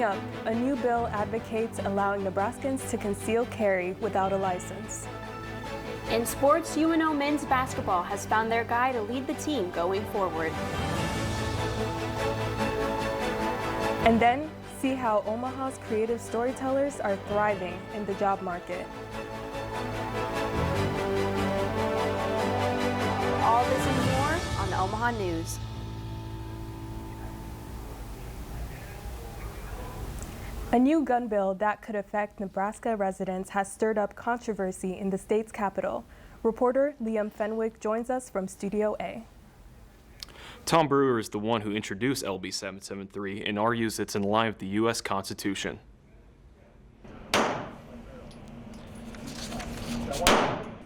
Coming up, a new bill advocates allowing Nebraskans to conceal carry without a license. In sports, UNO men's basketball has found their guy to lead the team going forward. And then, see how Omaha's creative storytellers are thriving in the job market. All this and more on the Omaha News. A new gun bill that could affect Nebraska residents has stirred up controversy in the state's capital. Reporter Liam Fenwick joins us from Studio A. Tom Brewer is the one who introduced LB 773 and argues it's in line with the U.S. Constitution.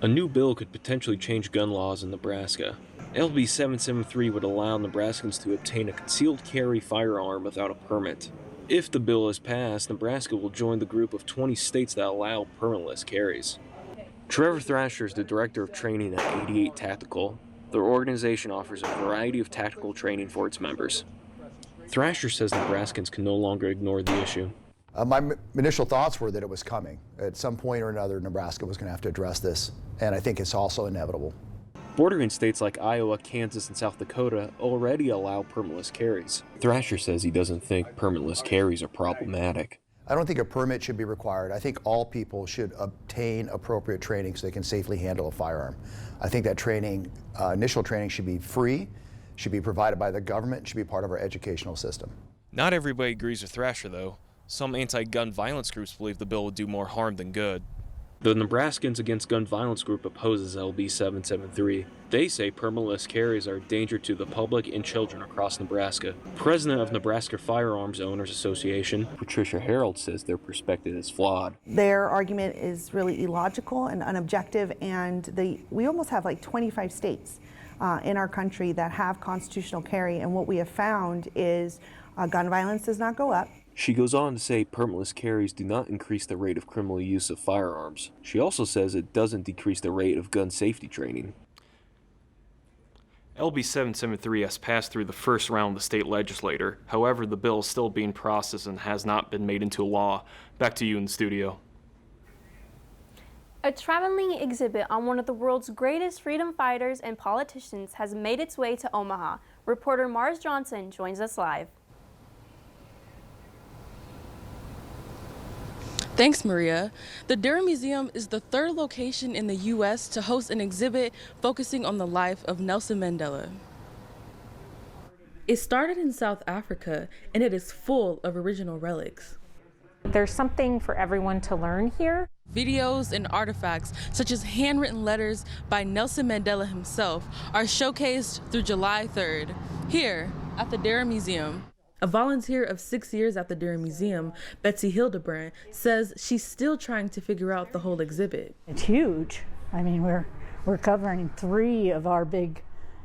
A new bill could potentially change gun laws in Nebraska. LB 773 would allow Nebraskans to obtain a concealed carry firearm without a permit. If the bill is passed, Nebraska will join the group of 20 states that allow permitless carries. Trevor Thrasher is the director of training at 88 Tactical. Their organization offers a variety of tactical training for its members. Thrasher says Nebraskans can no longer ignore the issue. My initial thoughts were that it was coming. At some point or another, Nebraska was going to have to address this, and I think it's also inevitable. Bordering states like Iowa, Kansas, and South Dakota already allow permitless carries. Thrasher says he doesn't think permitless carries are problematic. I don't think a permit should be required. I think all people should obtain appropriate training so they can safely handle a firearm. I think that training, initial training, should be free, should be provided by the government, should be part of our educational system. Not everybody agrees with Thrasher, though. Some anti-gun violence groups believe the bill would do more harm than good. The Nebraskans Against Gun Violence group opposes LB 773. They say permitless carries are a danger to the public and children across Nebraska. President of Nebraska Firearms Owners Association, Patricia Harold, says their perspective is flawed. Their argument is really illogical and unobjective, and we almost have like 25 states in our country that have constitutional carry, and what we have found is gun violence does not go up. She goes on to say permitless carries do not increase the rate of criminal use of firearms. She also says it doesn't decrease the rate of gun safety training. LB 773 has passed through the first round of the state legislature. However, the bill is still being processed and has not been made into law. Back to you in the studio. A traveling exhibit on one of the world's greatest freedom fighters and politicians has made its way to Omaha. Reporter Mars Johnson joins us live. Thanks, Maria. The Durham Museum is the third location in the U.S. to host an exhibit focusing on the life of Nelson Mandela. It started in South Africa, and it is full of original relics. There's something for everyone to learn here. Videos and artifacts, such as handwritten letters by Nelson Mandela himself, are showcased through July 3rd, here at the Durham Museum. A volunteer of 6 years at the Durham Museum, Betsy Hildebrand, says she's still trying to figure out the whole exhibit. It's huge. I mean, we're covering 3 of our big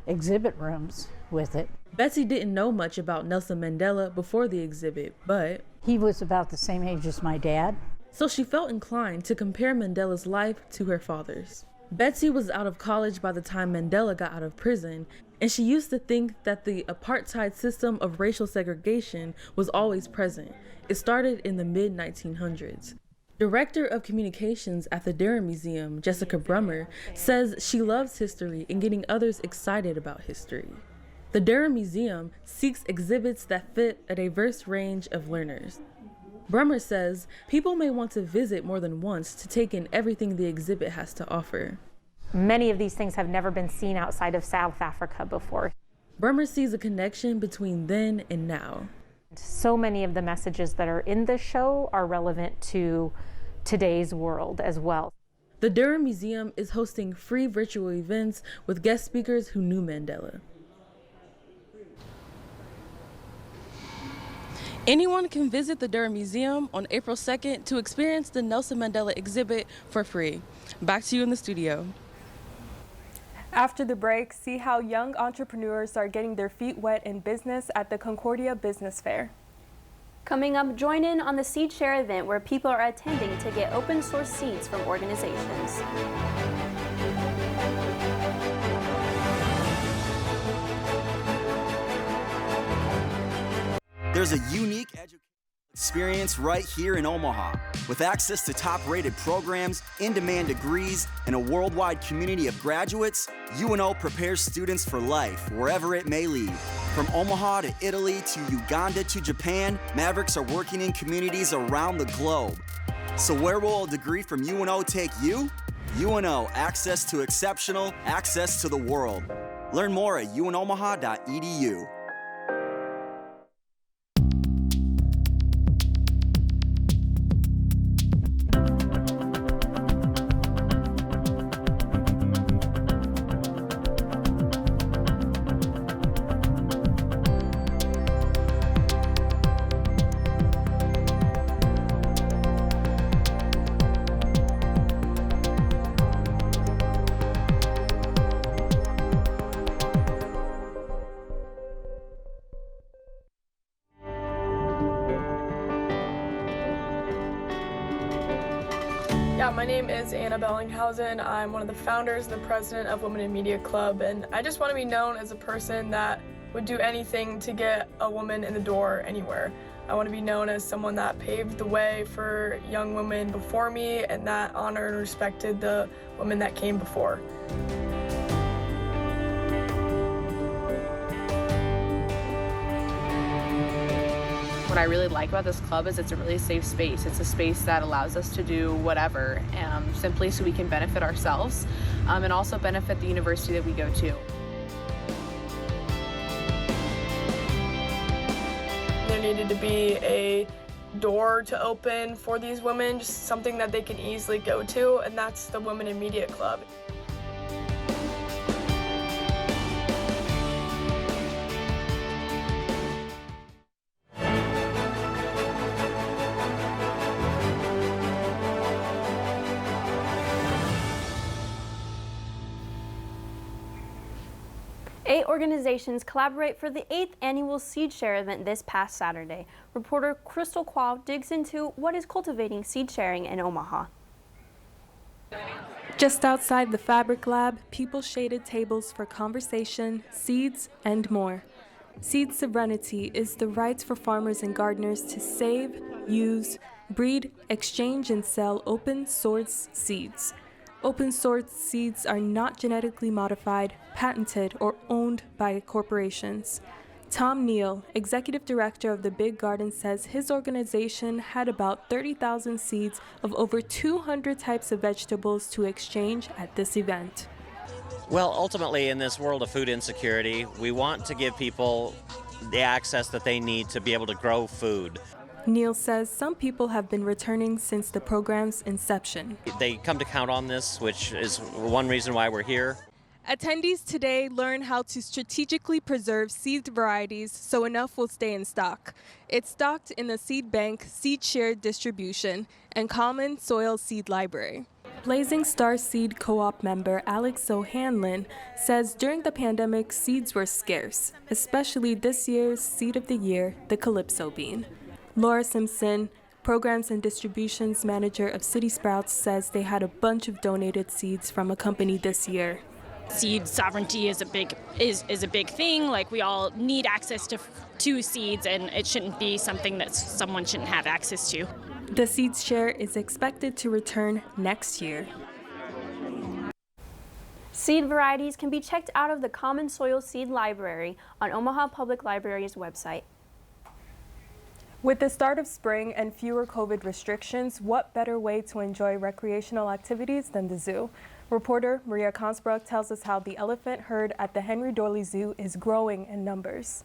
exhibit rooms with it. Betsy didn't know much about Nelson Mandela before the exhibit, but he was about the same age as my dad. So she felt inclined to compare Mandela's life to her father's. Betsy was out of college by the time Mandela got out of prison, and she used to think that the apartheid system of racial segregation was always present. It started in the mid-1900s. Director of Communications at the Durham Museum, Jessica Brummer, says she loves history and getting others excited about history. The Durham Museum seeks exhibits that fit a diverse range of learners. Brummer says people may want to visit more than once to take in everything the exhibit has to offer. Many of these things have never been seen outside of South Africa before. Brummer sees a connection between then and now. So many of the messages that are in this show are relevant to today's world as well. The Durham Museum is hosting free virtual events with guest speakers who knew Mandela. Anyone can visit the Durham Museum on April 2nd to experience the Nelson Mandela exhibit for free. Back to you in the studio. After the break, see how young entrepreneurs are getting their feet wet in business at the Concordia Business Fair. Coming up, join in on the Seed Share event where people are attending to get open source seeds from organizations. There's a unique Experience right here in Omaha. With access to top-rated programs, in-demand degrees, and a worldwide community of graduates, UNO prepares students for life, wherever it may lead. From Omaha to Italy to Uganda to Japan, Mavericks are working in communities around the globe. So where will a degree from UNO take you? UNO, access to exceptional, access to the world. Learn more at unomaha.edu. Yeah, my name is Anna Bellinghausen. I'm one of the founders and the president of Women in Media Club, and I just want to be known as a person that would do anything to get a woman in the door anywhere. I want to be known as someone that paved the way for young women before me and that honored and respected the women that came before. What I really like about this club is it's a really safe space. It's a space that allows us to do whatever, simply so we can benefit ourselves and also benefit the university that we go to. There needed to be a door to open for these women, just something that they can easily go to, and that's the Women in Media Club. Eight organizations collaborate for the 8th annual Seed Share event this past Saturday. Reporter Crystal Quao digs into what is cultivating seed sharing in Omaha. Just outside the Fabric Lab, people shaded tables for conversation, seeds, and more. Seed sovereignty is the right for farmers and gardeners to save, use, breed, exchange, and sell open-source seeds. Open-source seeds are not genetically modified, patented, or owned by corporations. Tom Neal, executive director of the Big Garden, says his organization had about 30,000 seeds of over 200 types of vegetables to exchange at this event. Well, ultimately, in this world of food insecurity, we want to give people the access that they need to be able to grow food. Neal says some people have been returning since the program's inception. They come to count on this, which is one reason why we're here. Attendees today learn how to strategically preserve seed varieties so enough will stay in stock. It's stocked in a seed bank, seed share distribution, and common soil seed library. Blazing Star Seed Co-op member Alex O'Hanlon says during the pandemic, seeds were scarce, especially this year's Seed of the Year, the Calypso bean. Laura Simpson, Programs and Distributions Manager of City Sprouts, says they had a bunch of donated seeds from a company this year. Seed sovereignty is a big thing. Like, we all need access to seeds, and it shouldn't be something that someone shouldn't have access to. The Seeds Share is expected to return next year. Seed varieties can be checked out of the Common Soil Seed Library on Omaha Public Library's website. With the start of spring and fewer COVID restrictions, what better way to enjoy recreational activities than the zoo? Reporter Maria Consbrook tells us how the elephant herd at the Henry Dorley Zoo is growing in numbers.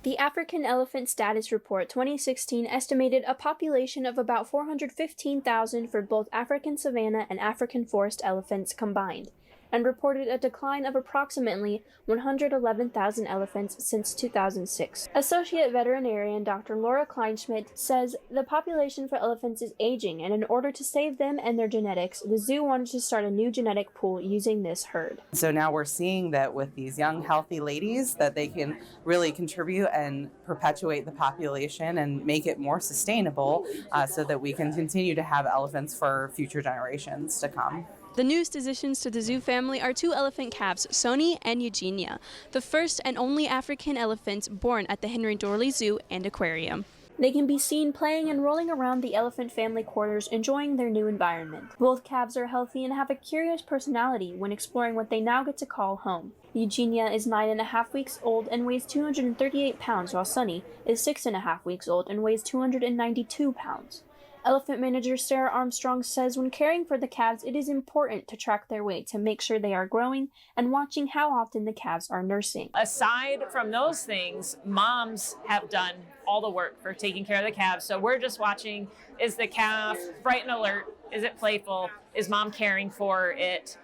The African Elephant Status Report 2016 estimated a population of about 415,000 for both African savanna and African forest elephants combined, and reported a decline of approximately 111,000 elephants since 2006. Associate veterinarian Dr. Laura Kleinschmidt says the population for elephants is aging, and in order to save them and their genetics, the zoo wanted to start a new genetic pool using this herd. So now we're seeing that with these young, healthy ladies, that they can really contribute and perpetuate the population and make it more sustainable so that we can continue to have elephants for future generations to come. The newest additions to the zoo family are two elephant calves, Sony and Eugenia, the first and only African elephants born at the Henry Dorley Zoo and Aquarium. They can be seen playing and rolling around the elephant family quarters, enjoying their new environment. Both calves are healthy and have a curious personality when exploring what they now get to call home. Eugenia is 9.5 weeks old and weighs 238 pounds, while Sunny is 6.5 weeks old and weighs 292 pounds. Elephant manager Sarah Armstrong says when caring for the calves, it is important to track their weight to make sure they are growing and watching how often the calves are nursing. Aside from those things, moms have done all the work for taking care of the calves. So we're just watching, is the calf bright and alert? Is it playful? Is mom caring for it?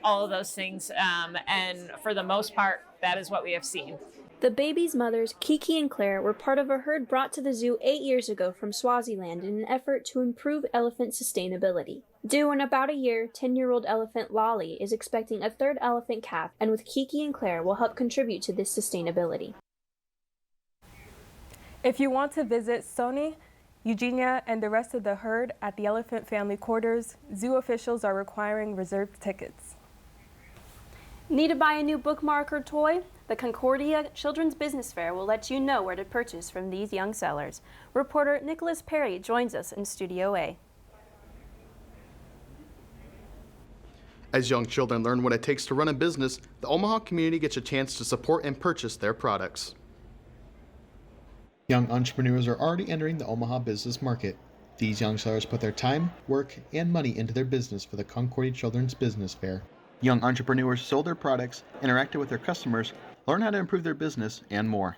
All of those things. And for the most part, that is what we have seen. The baby's mothers, Kiki and Claire, were part of a herd brought to the zoo 8 years ago from Swaziland in an effort to improve elephant sustainability. Due in about a year, 10-year-old elephant Lolly is expecting a third elephant calf, and with Kiki and Claire will help contribute to this sustainability. If you want to visit Sony, Eugenia, and the rest of the herd at the elephant family quarters, zoo officials are requiring reserved tickets. Need to buy a new bookmark or toy? The Concordia Children's Business Fair will let you know where to purchase from these young sellers. Reporter Nicholas Perry joins us in Studio A. As young children learn what it takes to run a business, the Omaha community gets a chance to support and purchase their products. Young entrepreneurs are already entering the Omaha business market. These young sellers put their time, work, and money into their business for the Concordia Children's Business Fair. Young entrepreneurs sold their products, interacted with their customers, learned how to improve their business, and more.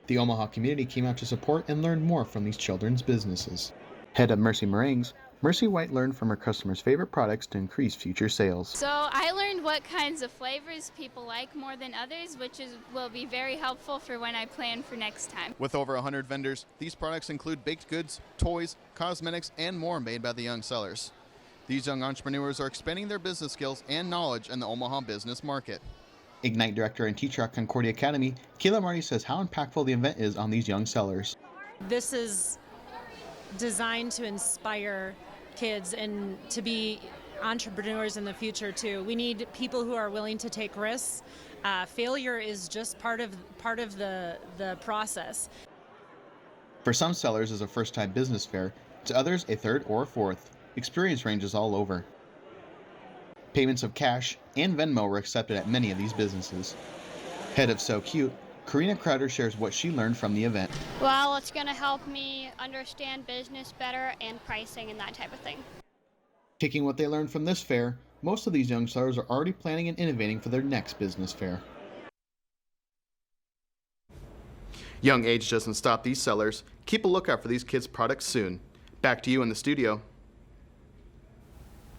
The Omaha community came out to support and learn more from these children's businesses. Head of Mercy Meringues, Mercy White learned from her customers' favorite products to increase future sales. So I learned what kinds of flavors people like more than others, which will be very helpful for when I plan for next time. With over 100 vendors, these products include baked goods, toys, cosmetics, and more made by the young sellers. These young entrepreneurs are expanding their business skills and knowledge in the Omaha business market. Ignite director and teacher at Concordia Academy, Kayla Marty says how impactful the event is on these young sellers. This is designed to inspire kids and to be entrepreneurs in the future too. We need people who are willing to take risks. Failure is just part of the process. For some sellers, it's a first-time business fair. To others, a third or a fourth. Experience ranges all over. Payments of cash and Venmo were accepted at many of these businesses. Head of So Cute, Karina Crowder shares what she learned from the event. Well, it's going to help me understand business better and pricing and that type of thing. Taking what they learned from this fair, most of these young sellers are already planning and innovating for their next business fair. Young age doesn't stop these sellers. Keep a lookout for these kids' products soon. Back to you in the studio.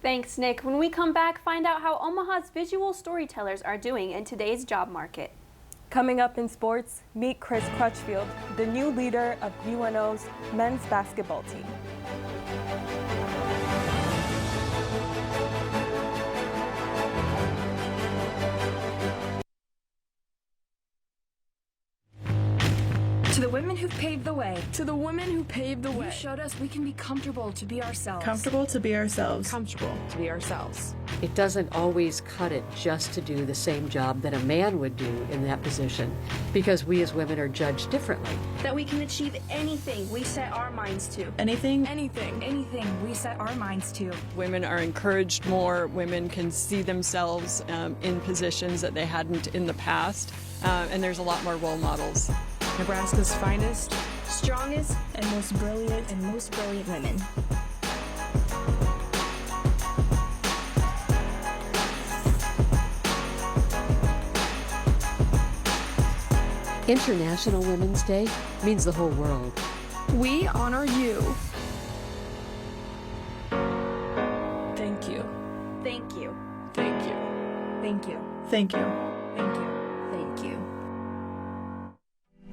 Thanks, Nick. When we come back, find out how Omaha's visual storytellers are doing in today's job market. Coming up in sports, meet Chris Crutchfield, the new leader of UNO's men's basketball team. To the women who paved the way. To the women who paved the way. You showed us we can be comfortable to be ourselves. Comfortable to be ourselves. Comfortable to be ourselves. It doesn't always cut it just to do the same job that a man would do in that position, because we as women are judged differently. That we can achieve anything we set our minds to. Anything we set our minds to. Women are encouraged more. Women can see themselves in positions that they hadn't in the past, and there's a lot more role models. Nebraska's finest, strongest, and most brilliant women. International Women's Day means the whole world. We honor you. Thank you. Thank you. Thank you. Thank you. Thank you. Thank you. Thank you.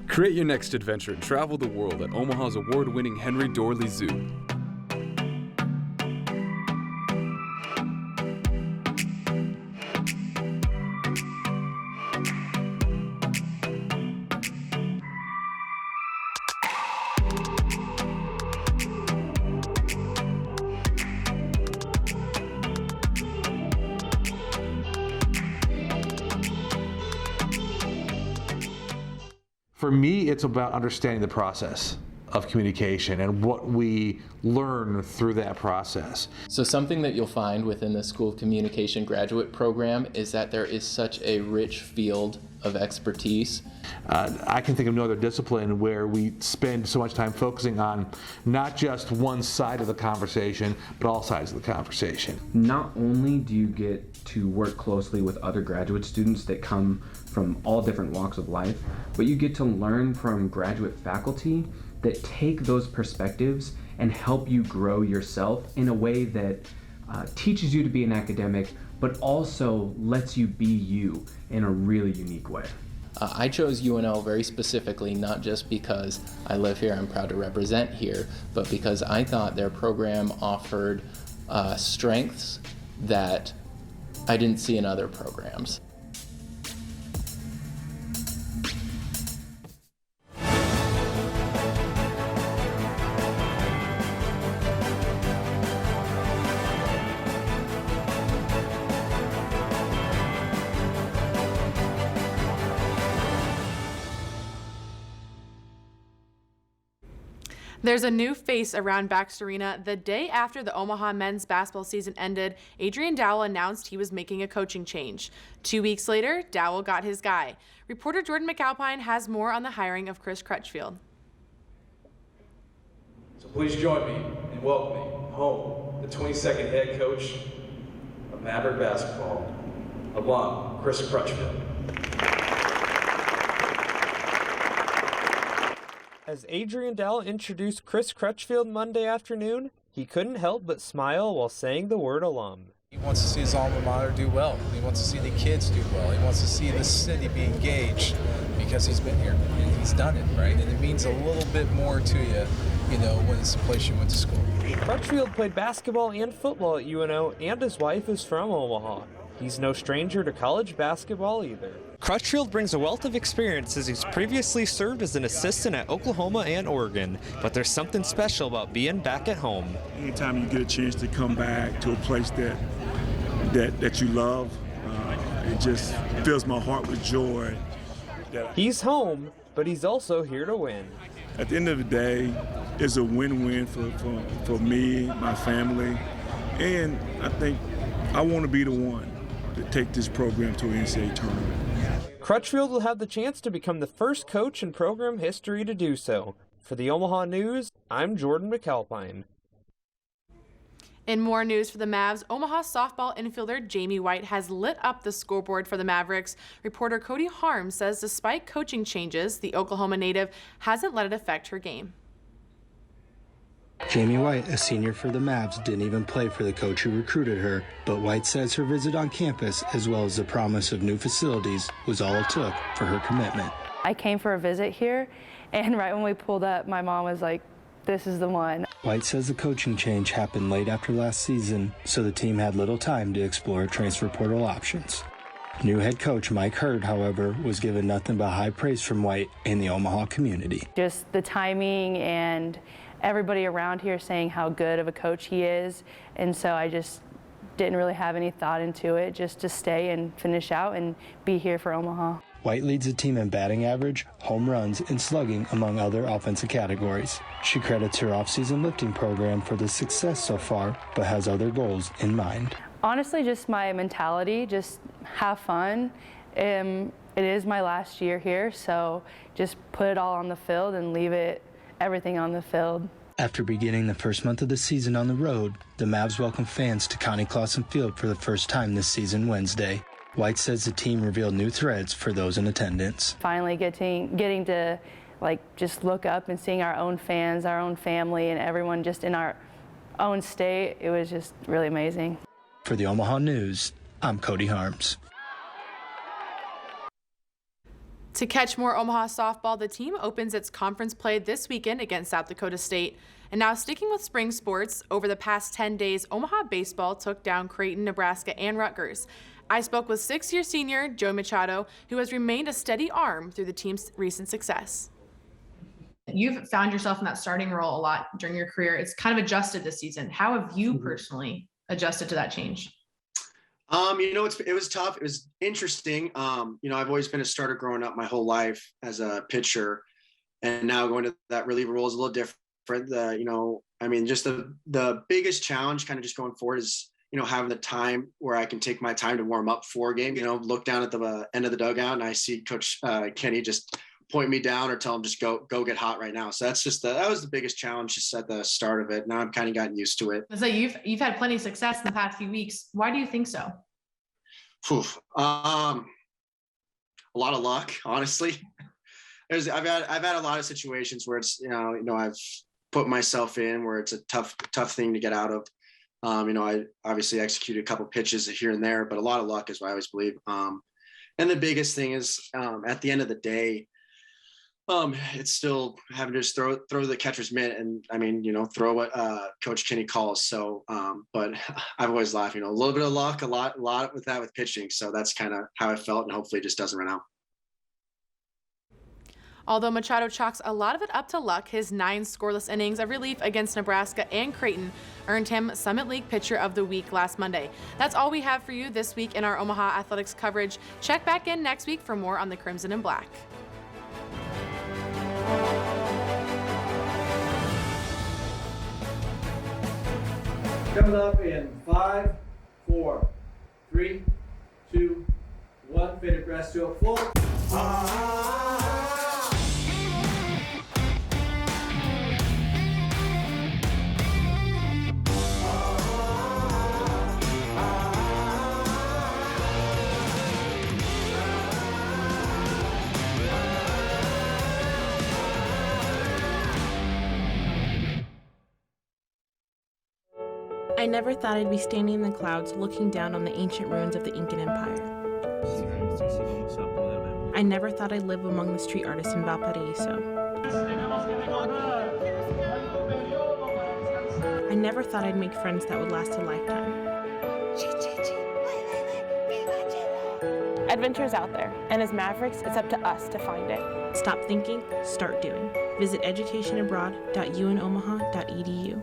Create your next adventure and travel the world at Omaha's award-winning Henry Dorley Zoo. For me, it's about understanding the process. of communication and what we learn through that process. So something that you'll find within the School of Communication graduate program is that there is such a rich field of expertise. I can think of no other discipline where we spend so much time focusing on not just one side of the conversation, but all sides of the conversation. Not only do you get to work closely with other graduate students that come from all different walks of life, but you get to learn from graduate faculty that take those perspectives and help you grow yourself in a way that teaches you to be an academic, but also lets you be you in a really unique way. I chose UNL very specifically, not just because I live here, I'm proud to represent here, but because I thought their program offered strengths that I didn't see in other programs. There's a new face around Baxter Arena. The day after the Omaha men's basketball season ended, Adrian Dowell announced he was making a coaching change. 2 weeks later, Dowell got his guy. Reporter Jordan McAlpine has more on the hiring of Chris Crutchfield. So please join me in welcoming home the 22nd head coach of Maverick basketball, alum Chris Crutchfield. As Adrian Dowell introduced Chris Crutchfield Monday afternoon, he couldn't help but smile while saying the word alum. He wants to see his alma mater do well. He wants to see the kids do well. He wants to see the city be engaged because he's been here and he's done it, right? And it means a little bit more to you, you know, when it's the place you went to school. Crutchfield played basketball and football at UNO, and his wife is from Omaha. He's no stranger to college basketball either. Crutchfield brings a wealth of experience as he's previously served as an assistant at Oklahoma and Oregon, but there's something special about being back at home. Anytime you get a chance to come back to a place that you love, it just fills my heart with joy. He's home, but he's also here to win. At the end of the day, it's a win-win for me, my family, and I think I want to be the one to take this program to an NCAA tournament. Crutchfield will have the chance to become the first coach in program history to do so. For the Omaha News, I'm Jordan McAlpine. In more news for the Mavs, Omaha softball infielder Jamie White has lit up the scoreboard for the Mavericks. Reporter Cody Harms says despite coaching changes, the Oklahoma native hasn't let it affect her game. Jamie White, a senior for the Mavs, didn't even play for the coach who recruited her, but White says her visit on campus, as well as the promise of new facilities, was all it took for her commitment. I came for a visit here, and right when we pulled up, my mom was like, "This is the one." White says the coaching change happened late after last season, so the team had little time to explore transfer portal options. New head coach Mike Hurd, however, was given nothing but high praise from White and the Omaha community. Just the timing and everybody around here saying how good of a coach he is, and so I just didn't really have any thought into it, just to stay and finish out and be here for Omaha. White leads the team in batting average, home runs, and slugging, among other offensive categories. She credits her off-season lifting program for the success so far, but has other goals in mind. Honestly, just my mentality, just have fun. It is my last year here, so just put it all on the field and leave everything on the field. After beginning the first month of the season on the road, the Mavs welcome fans to Connie Clausen Field for the first time this season Wednesday. White says the team revealed new threads for those in attendance. Finally getting to just look up and seeing our own fans, our own family, and everyone just in our own state, it was just really amazing. For the Omaha News, I'm Cody Harms. To catch more Omaha softball, the team opens its conference play this weekend against South Dakota State. And now sticking with spring sports, over the past 10 days, Omaha baseball took down Creighton, Nebraska, and Rutgers. I spoke with six-year senior Joe Machado, who has remained a steady arm through the team's recent success. You've found yourself in that starting role a lot during your career. It's kind of adjusted this season. How have you personally adjusted to that change? It was tough. It was interesting. I've always been a starter growing up my whole life as a pitcher. and now going to that reliever role is a little different. Just the biggest challenge kind of just going forward is, having the time where I can take my time to warm up for a game, look down at the end of the dugout and I see Coach Kenny just point me down or tell him just go get hot right now. So that was the biggest challenge just at the start of it. Now I've kind of gotten used to it. So you've had plenty of success in the past few weeks. Why do you think so? A lot of luck, honestly. I've had a lot of situations where it's, I've put myself in where it's a tough thing to get out of. I obviously executed a couple pitches here and there, but a lot of luck is what I always believe. And the biggest thing is, at the end of the day, it's still having to just throw the catcher's mitt and throw what Coach Kenny calls. So, but I've always laughed, a little bit of luck, a lot with that with pitching. So that's kind of how I felt, and hopefully it just doesn't run out. Although Machado chalks a lot of it up to luck, his 9 scoreless innings of relief against Nebraska and Creighton earned him Summit League Pitcher of the Week last Monday. That's all we have for you this week in our Omaha Athletics coverage. Check back in next week for more on the Crimson and Black. Coming up in 5, 4, 3, 2, 1. Faded press to a full. I never thought I'd be standing in the clouds looking down on the ancient ruins of the Incan Empire. I never thought I'd live among the street artists in Valparaiso. I never thought I'd make friends that would last a lifetime. Adventure's out there, and as Mavericks, it's up to us to find it. Stop thinking, start doing. Visit educationabroad.unomaha.edu.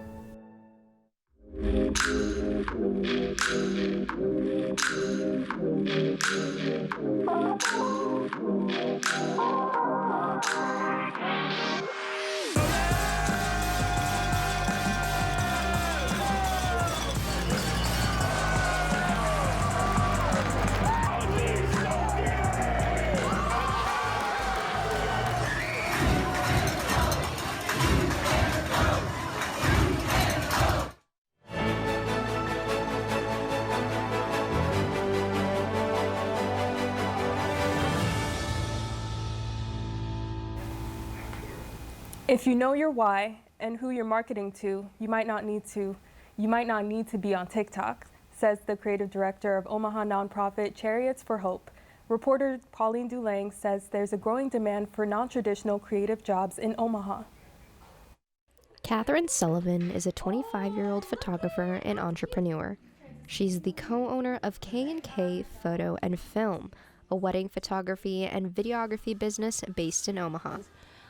If you know your why and who you're marketing to, you might not need to be on TikTok, says the creative director of Omaha nonprofit Chariots for Hope. Reporter Pauline Dulang says there's a growing demand for non-traditional creative jobs in Omaha. Catherine Sullivan is a 25-year-old photographer and entrepreneur. She's the co-owner of K&K Photo and Film, a wedding photography and videography business based in Omaha.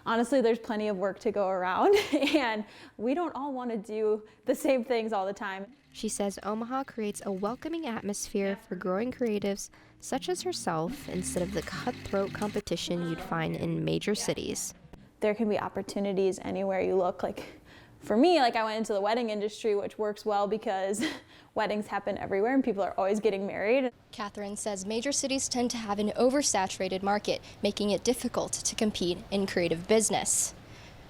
Honestly, there's plenty of work to go around, and we don't all want to do the same things all the time. She says Omaha creates a welcoming atmosphere for growing creatives such as herself instead of the cutthroat competition you'd find in major cities. There can be opportunities anywhere you look. Like for me, I went into the wedding industry, which works well because weddings happen everywhere and people are always getting married. Catherine says major cities tend to have an oversaturated market, making it difficult to compete in creative business.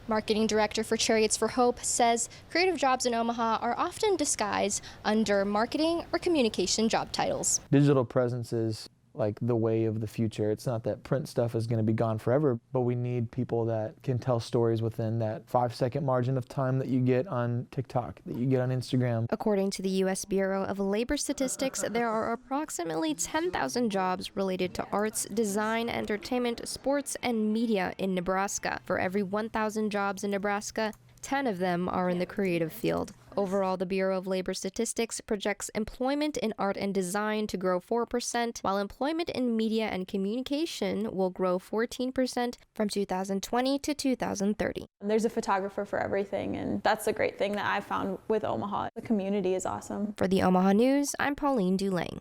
Marketing director for Chariots for Hope says creative jobs in Omaha are often disguised under marketing or communication job titles. Digital presence is like the way of the future. It's not that print stuff is going to be gone forever, but we need people that can tell stories within that 5-second margin of time that you get on TikTok, that you get on Instagram. According to the U.S. Bureau of Labor Statistics, there are approximately 10,000 jobs related to arts, design, entertainment, sports, and media in Nebraska. For every 1,000 jobs in Nebraska, 10 of them are in the creative field. Overall, the Bureau of Labor Statistics projects employment in art and design to grow 4%, while employment in media and communication will grow 14% from 2020 to 2030. There's a photographer for everything, and that's the great thing that I've found with Omaha. The community is awesome. For the Omaha News, I'm Pauline Dulang.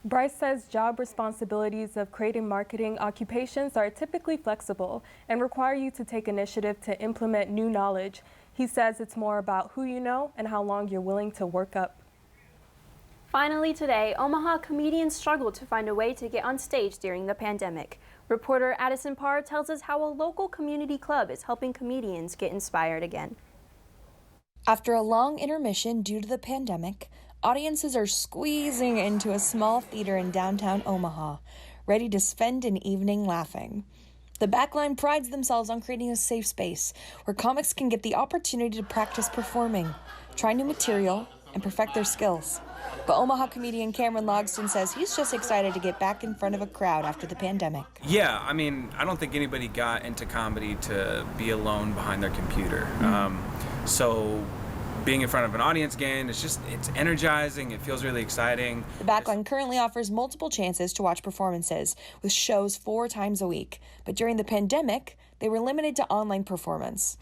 Bryce says job responsibilities of creating marketing occupations are typically flexible and require you to take initiative to implement new knowledge. He says it's more about who you know and how long you're willing to work up. Finally today, Omaha comedians struggled to find a way to get on stage during the pandemic. Reporter Addison Parr tells us how a local community club is helping comedians get inspired again. After a long intermission due to the pandemic, audiences are squeezing into a small theater in downtown Omaha, ready to spend an evening laughing. The Backline prides themselves on creating a safe space where comics can get the opportunity to practice performing, try new material, and perfect their skills. But Omaha comedian Cameron Logston says he's just excited to get back in front of a crowd after the pandemic. Yeah, I mean, I don't think anybody got into comedy to be alone behind their computer. So being in front of an audience again, it's energizing, it feels really exciting. The Backline currently offers multiple chances to watch performances, with shows 4 times a week. But during the pandemic, they were limited to online performance.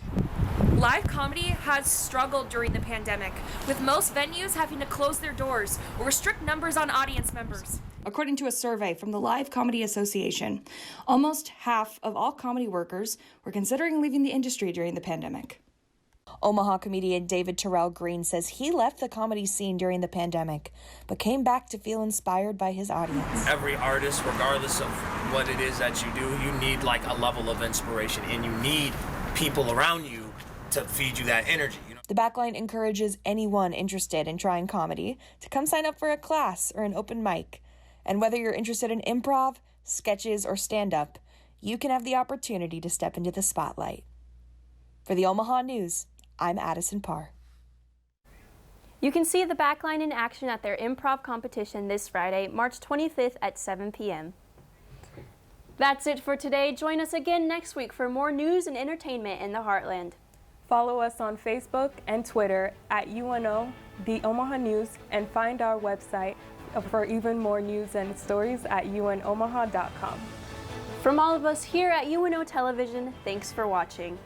Live comedy has struggled during the pandemic, with most venues having to close their doors or restrict numbers on audience members. According to a survey from the Live Comedy Association, almost half of all comedy workers were considering leaving the industry during the pandemic. Omaha comedian David Terrell Green says he left the comedy scene during the pandemic, but came back to feel inspired by his audience. Every artist, regardless of what it is that you do, you need like a level of inspiration, and you need people around you to feed you that energy. The Backline encourages anyone interested in trying comedy to come sign up for a class or an open mic. And whether you're interested in improv, sketches, or stand-up, you can have the opportunity to step into the spotlight. For the Omaha News, I'm Addison Parr. You can see the Backline in action at their improv competition this Friday, March 25th at 7 p.m. That's it for today. Join us again next week for more news and entertainment in the Heartland. Follow us on Facebook and Twitter at UNO, the Omaha News, and find our website for even more news and stories at unomaha.com. From all of us here at UNO Television, thanks for watching.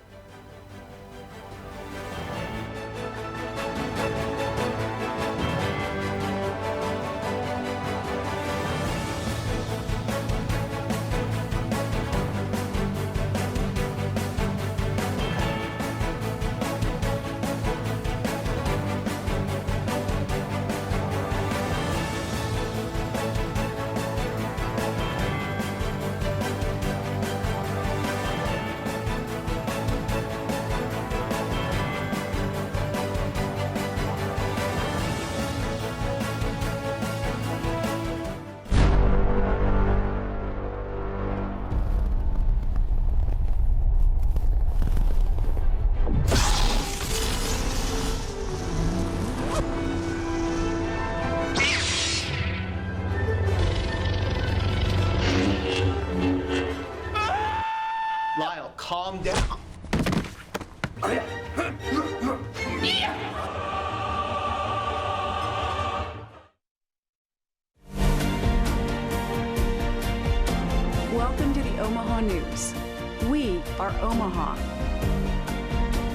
Lyle, calm down. Welcome to the Omaha News. We are Omaha.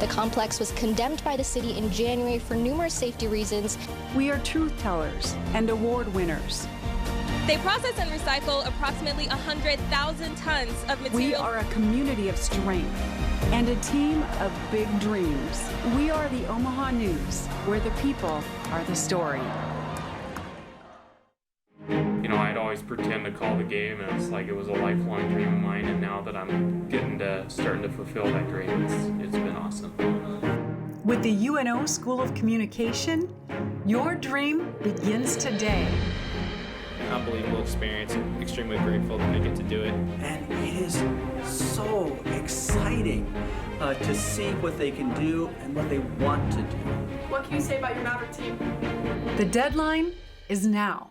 The complex was condemned by the city in January for numerous safety reasons. We are truth tellers and award winners. They process and recycle approximately 100,000 tons of material. We are a community of strength and a team of big dreams. We are the Omaha News, where the people are the story. You know, I'd always pretend to call the game as like it was a lifelong dream of mine, and now that I'm starting to fulfill that dream, it's been awesome. With the UNO School of Communication, your dream begins today. Unbelievable experience. I'm extremely grateful that I get to do it. And it is so exciting to see what they can do and what they want to do. What can you say about your Maverick team? The deadline is now.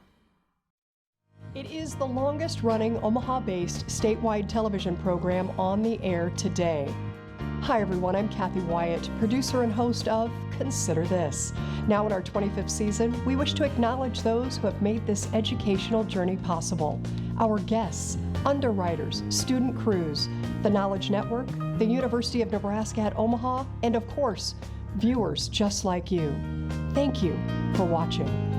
It is the longest-running Omaha-based statewide television program on the air today. Hi everyone, I'm Kathy Wyatt, producer and host of Consider This. Now in our 25th season, we wish to acknowledge those who have made this educational journey possible. Our guests, underwriters, student crews, the Knowledge Network, the University of Nebraska at Omaha, and of course, viewers just like you. Thank you for watching.